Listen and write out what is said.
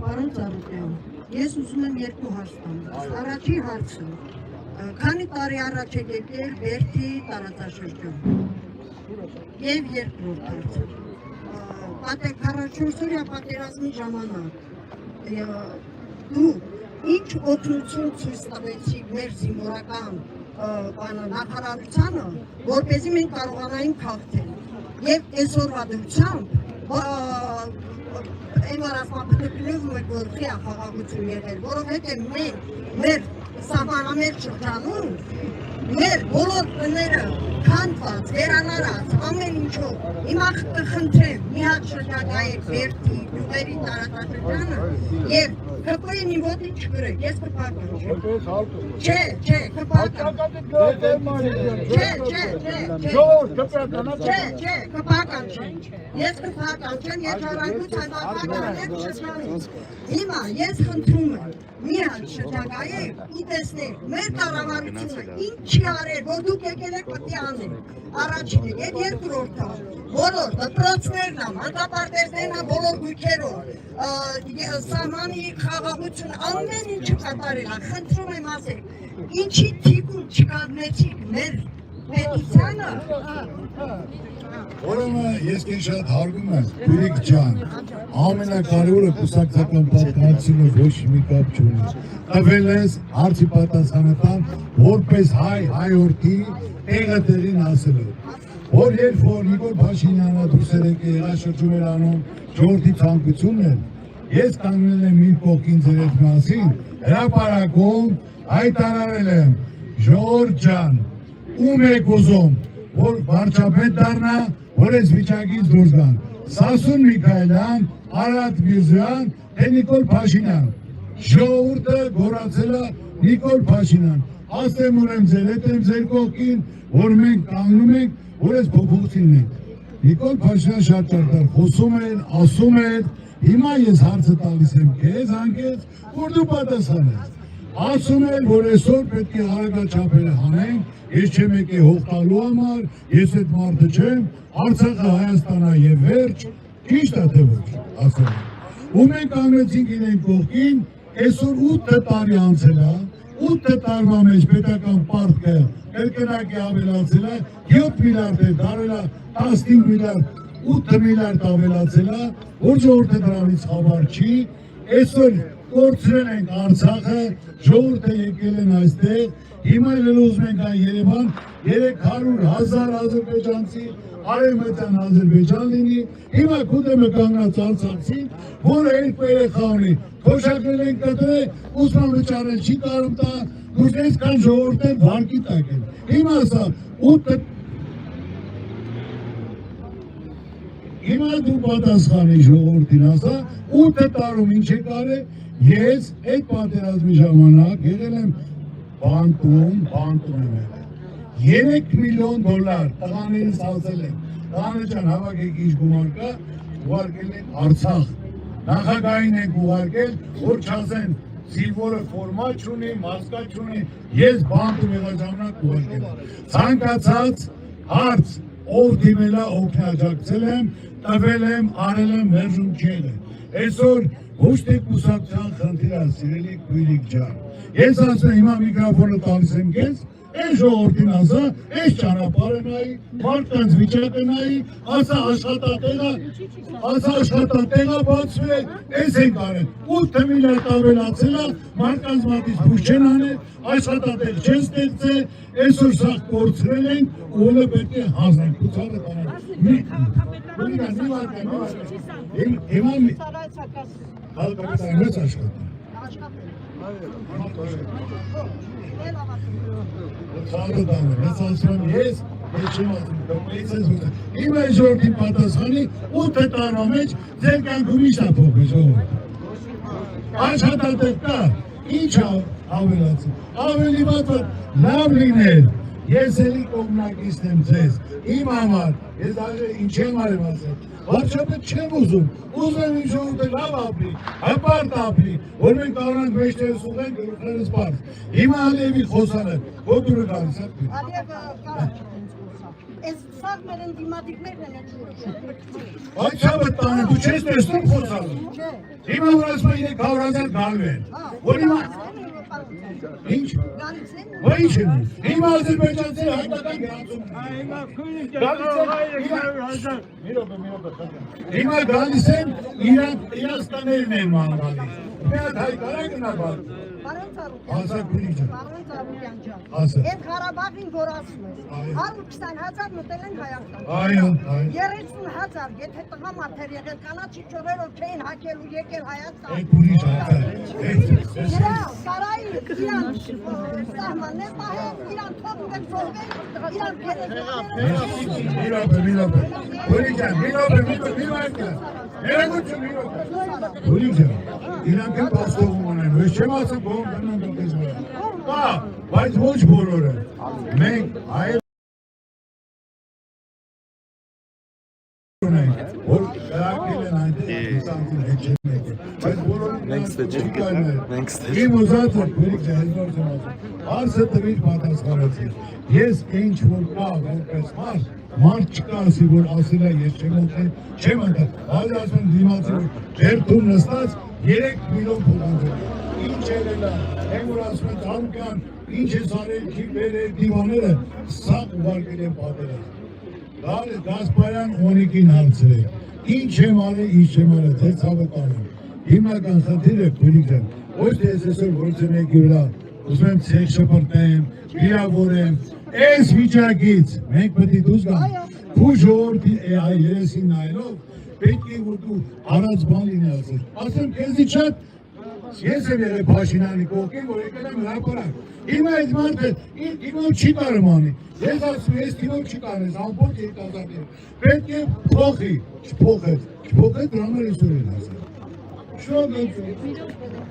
Պարոն Ծառուկյան, ես ուզում եմ երկու հարց տամ։ Առաջի հարցը, քանի տարի առաջ եք եկել Բերդի տարածաշրջան։ Եվ երկրորդ հարցը, 44-օրյա պատերազմի ժամանակ դու ինչ օգնություն ցույց տվեցիք մեր զինվորական նախարարությանը, որպեսզի մենք կարողանայինք հաղթել։ Եվ այսօրվա դրությամբ Էնվարասմապտպլյուզում եք որ խիա խաղաղություն եղել, որովհետև մեր սահմանամերձ շրջանում մեր բոլոր տները քանդված, վերանարած, ամեն ինչով, հիմա կխնդրեմ, մի հատ շրջագայեք Բերդի, գյուղերի տարածաշրջանը և ԿՊ-ին իմ ոտի չգրեք, ես կպական չեմ։ Չէ, կպական։ Չէ, կպական չեմ։ Ես կպական չեմ, ես ժառանգուց հայվակական եմ շրջանից։ Հիմա ես խնդրում եմ, մի հատ շրջագայեք ու տեսնեք, մեր կառավարությունը ինչի արել, որ դուք եկել եք պետք է անեք, առաջինը և երկրորդը, բոլոր դպրոցներն ամ, հատապարտեզներն ամ, բոլոր գույքերով, սահմանի խաղաղություն, ամեն ինչը կատարել ա, խնդրում եմ ասեք, ինչի թիկուն չկազմեցիք մեր պետությանը։ Ուրեմն ես քեզ շատ հարգում եմ, Բուրիկ ջան, ամենակարևորը կուսակցական պատկանությունը ոչ մի կապ չունի։ Տվել ես հարցի պատասխանը տամ, որպես հայորդի տեղը տեղին ասելու։ Որ երբ որ Նիկոլ Փաշինյանը դուրսեր եկել եղաշրջում էր անում ժողովրդի ցանկությունն, ես կանգնել եմ մի կողքին ձեր հետ մասին, հրապարակում հայտարարել եմ, ժողովուրդ ջան, ում եք ուզում, որ վարչապետ դառնա, որ այս վիճակից դուրս գան։ Սասուն Միքայելյան, Արադ Միրզոյան, թե Նիկոլ Փաշինյան։ Ժողովուրդը գոռացել է Նիկոլ Փաշինյան։ Ասեմ ուրեմն ձեր հետ եմ ձեր կողքին, որ մենք կանգնում ենք, որ այս փոփոխությունն ենք։ Նիկոլ Փաշինյան շատ ճարտար խոսում էր, ասում էր, հիմա ես հարցը տալիս եմ քեզ անկեղծ, որ դու պատասխանես։ Ասում էր, որ այսօր պետք է հարագաչափերը հանենք, ես չեմ եկել հող տալու համար, ես այդ մարդը չեմ, Արցախը Հայաստանա եւ վերջ, ճիշտ է թե ոչ, ասում եմ։ Ու մենք կանգնեցինք իրեն կողքին, այսօր 8 տարի անցել է, 8 տարվա մեջ պետական պարտքը կրկնակի ավելացել է, 7 միլիարդ է դարել է, 15 միլիարդ, 8 միլիարդ ավելացել է, որ ժողովուրդը դրանից խաբար չի, այսօր կորցրել ենք Արցախը, ժողովուրդը եկել են այստեղ, հիմա էլ ուզում ենք այն Երևան 300,000 ադրբեջանցի, արևմտյան Ադրբեջան լինի, հիմա կուտեմը կանգնած արցախցին, որը երկու երեխա ունի, թոշակել են կտրել, ուսման վճարել չի կարում տա, դուք այսքան ժողովուրդ են վարկի տակ են, հիմա սա 8 Հիմա դու պատասխանի ժողովրդին ասա, 8 տարում ինչ է կարել, ես այդ պատերազմի ժամանակ եղել եմ բանկում եմ եղել, 3 միլիոն դոլար տղաներից ասել եմ, տղաներ ջան հավաքեք ինչ գումար կա, ուղարկել ենք Արցախ, նախագահին ենք ուղարկել, որ չասեն զինվորը ֆորմա չունի, մասկա չունի, ես բանկում եղած ժամանակ ուղարկել եմ, ցանկացած հարց ով դիմելա օգնաջակցել եմ, տվել եմ, արել եմ, մերժում չի եղել։ Այսօր ոչ թե կուսակցության խնդիր է, սիրելի Բուրիկ ջան։ Ես ասում եմ հիմա միկրոֆոնը տալիս եմ քեզ, այս ժողովրդին ասա, այս ճանապարհը նայի, մարդկանց վիճակը նայի, ասա աշխատատեղը բացվի, այս ենք արել, 8 միլիարդ ավելացել է, մարդկանց մատից փուշ չեն անել, աշխատատեղ չեն ստեղծել, այսօր սա կորցրել ենք, ուղղը պետք է հանձնենք, ցուցարը Իմ այս ժողովրդի պատասխանի 8 տարվա մեջ ձեր կյանքում ինչ է փոխվել ժողովուրդ։ Աշխատատեղ կա, ինչ ավելացել, ավելի լավ լիներ, ես էլի կողմնակիցն եմ ձեզ, իմ համար, ես դաժե ինչ եմ արև ասել, վարչապետ չեմ ուզում իմ ժողովուրդը լավ ապրի, հպարտ ապրի, որ մենք կարողանանք մեջտերս ուղենք գլուխներս պարզ։ Հիմա Ալիևի խոսանը, որ դուրը գալիս է։ Սաղ մեր են դիմադիկներն են Այդ չավը տանը, դու չես տեսնում խոսալը։ Հիմա որ ասում են 300,000 գալու են։ Որ հիմա ինչ։ Ոչ են։ Հիմա Ադրբեջանցիները հայկական գրանցում են։ Հիմա գալիս են իրանց տաներն են ման գալիս։ Մի հատ հայ կարա գնա բար։ Ասա քույրիջը։ Ասա։ Եվ Ղարաբաղին որ ասում ես, 120,000 մտել են Հայաստան։ Այո։ 30,000, եթե տղա մարդեր եղել կանաչի ճորերով չէին հակելու եկել Հայաստան։ Այդ քույրիջ Նրա կարայի իրան սահմաններ պահեն, իրան թողում են զողվեն, իրան Միրոպե։ Քույրիջան, միրոպե։ Քույրիջան, իրանք են պաստողում ունեն, ես չեմ ասում բողում գնան դոքես վրա։ Բայց ոչ բոլորը, մենք այլ ունենք, որ գրակել են այնտեղ իսանքին հետ չեն եկել, բայց բոլորին չի կայնել, իմ ուզածը քույրիջը հեզնոր չեմ ասում, արսը տվիր պատասխանեցիր, ես ինչ որ կա որպես մարդ չկա ասի, որ ասել է ես չեմ օգնել, չեմ ընտել, այլ ասում դիմացի որ երդում նստած 3 միլիոն փող անձել, ինչ երել է, են որ ասում են Թարուկյան, ինչ ես արել, չի բերել դիվաները, սաղ ուղարկել են պատերազմ։ Գասպարյան Օնիկին հարցրել, ինչ եմ արել, ինչ չեմ արել, ձեր ցավը տանում։ Հիմնական խնդիրը քույրիկը, ոչ թե ես այսօր գործունեքի վրա, ուզում եմ ցեղ շպրտեմ, վիրավորեմ, այս վիճակից մենք պետք է դուրս գանք, քու ժողովրդի երեսին նայելով, պետք է որ դու առած բան լինի ասել։ Ասեմ քեզի շատ ես եմ եղել Փաշինյանի կողքին, որ եկել եմ հրապարակ։ Հիմա այդ մարդը ինքնով չի կարող անի։ Ես ասում եմ, ես ինքնով չի կարող, ամբողջ երիտասարդները։ Պետք է փոխի, չփոխեց, դրանով այսօր են ասել։ Շնորհակալ եմ։